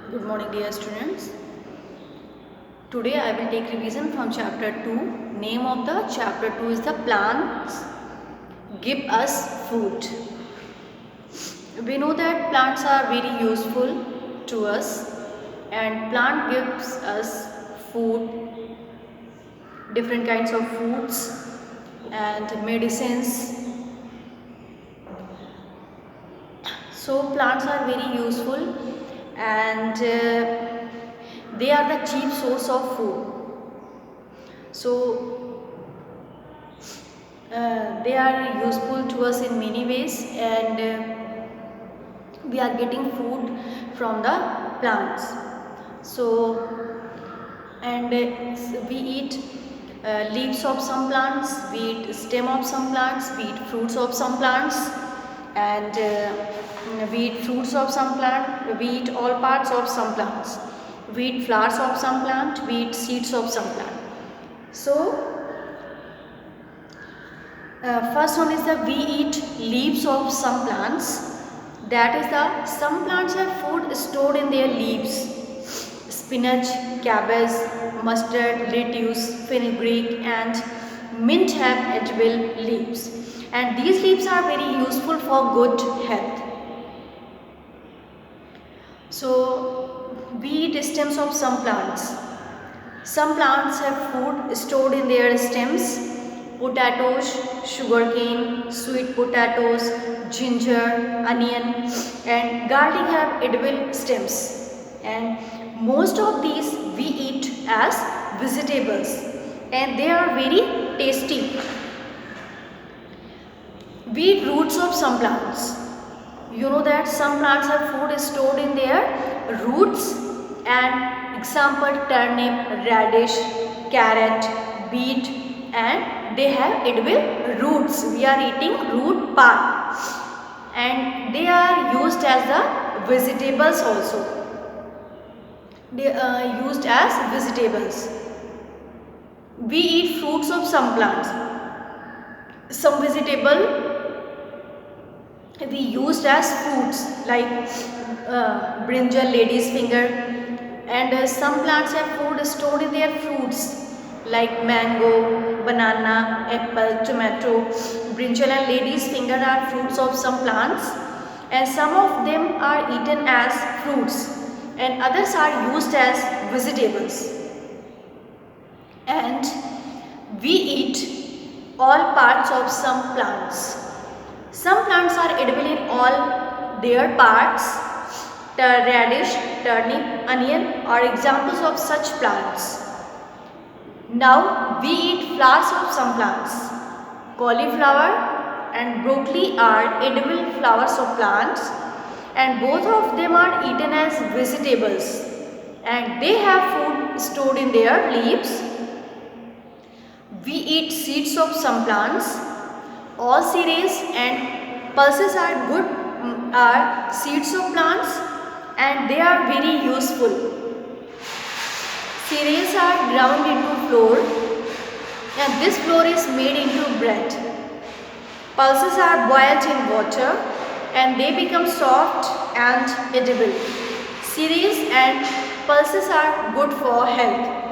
Good morning, dear students. Today I will take revision from chapter 2. Name of the chapter 2 is the plants give us food. We know that plants are very useful to us and plant gives us food, different kinds of foods and medicines. So plants are very useful and they are the cheap source of food. So they are useful to us in many ways and we are getting food from the plants. So and we eat leaves of some plants, we eat stem of some plants, we eat fruits of some plants and we eat fruits of some plant, we eat all parts of some plants, we eat flowers of some plant, we eat seeds of some plant. So first one is that we eat leaves of some plants. That is the some plants have food stored in their leaves. Spinach, cabbage, mustard, lettuce, fenugreek and mint have edible leaves. And these leaves are very useful for good health. So we eat stems of some plants. Some plants have food stored in their stems. Potatoes, sugarcane, sweet potatoes, ginger, onion and garlic have edible stems and most of these we eat as vegetables and they are very tasty. We eat roots of some plants. You know that some plants have food stored in their roots and example turnip, radish, carrot, beet and they have edible roots. We are eating root part and they are used as the vegetables also. They are used as vegetables. We eat fruits of some plants. Some vegetable we used as fruits like brinjal, lady's finger and some plants have food stored in their fruits like mango, banana, apple, tomato. Brinjal and lady's finger are fruits of some plants and some of them are eaten as fruits and others are used as vegetables. And we eat all parts of some plants. Some plants are edible in all their parts. Radish, turnip, onion are examples of such plants. Now we eat flowers of some plants. Cauliflower and broccoli are edible flowers of plants and both of them are eaten as vegetables and they have food stored in their leaves. We eat seeds of some plants. All cereals and pulses are seeds of plants and they are very useful. Cereals are ground into flour and this flour is made into bread. Pulses are boiled in water and they become soft and edible. Cereals and pulses are good for health.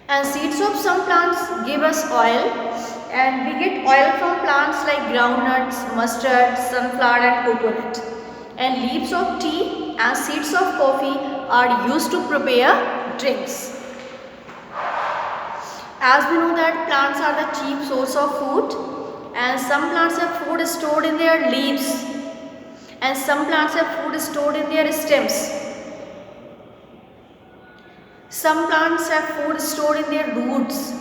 And seeds of some plants give us oil and we get oil from plants like groundnuts, mustard, sunflower and coconut. And leaves of tea and seeds of coffee are used to prepare drinks. As we know that plants are the cheap source of food and some plants have food stored in their leaves and some plants have food stored in their stems. Some plants have food stored in their roots.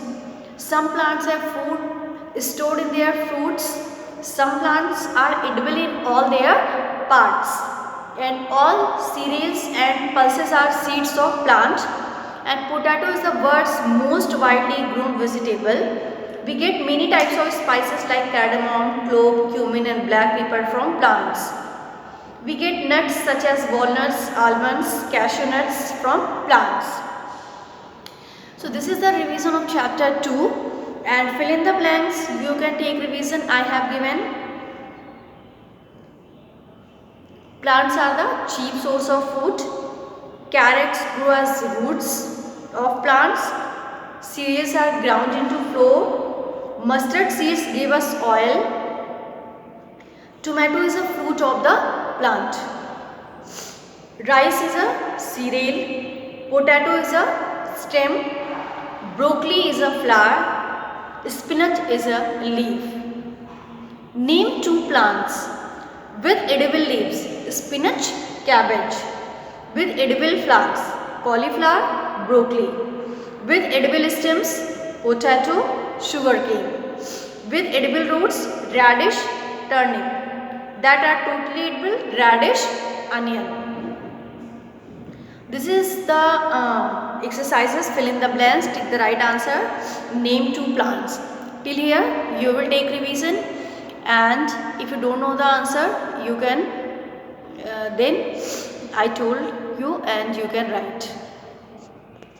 Some plants have food stored in their fruits. Some plants are edible in all their parts. And all cereals and pulses are seeds of plant. And potato is the world's most widely grown vegetable. We get many types of spices like cardamom, clove, cumin and black pepper from plants. We get nuts such as walnuts, almonds, cashew nuts from plants. So this is the revision of chapter 2 and fill in the blanks. You can take revision I have given. Plants are the chief source of food. Carrots grow as roots of plants. Cereals are ground into flour. Mustard seeds give us oil. Tomato is a fruit of the plant. Rice is a cereal. Potato is a stem. Broccoli is a flower. Spinach is a leaf. Name 2 plants with edible leaves. Spinach, cabbage. With edible flowers. Cauliflower, broccoli. With edible stems. Potato, sugarcane. With edible roots. Radish, turnip. That are totally edible. Radish, onion. This is the exercises. Fill in the blanks. Take the right answer. Name 2 plants. Till here you will take revision, and if you don't know the answer, you can then I told you and you can write.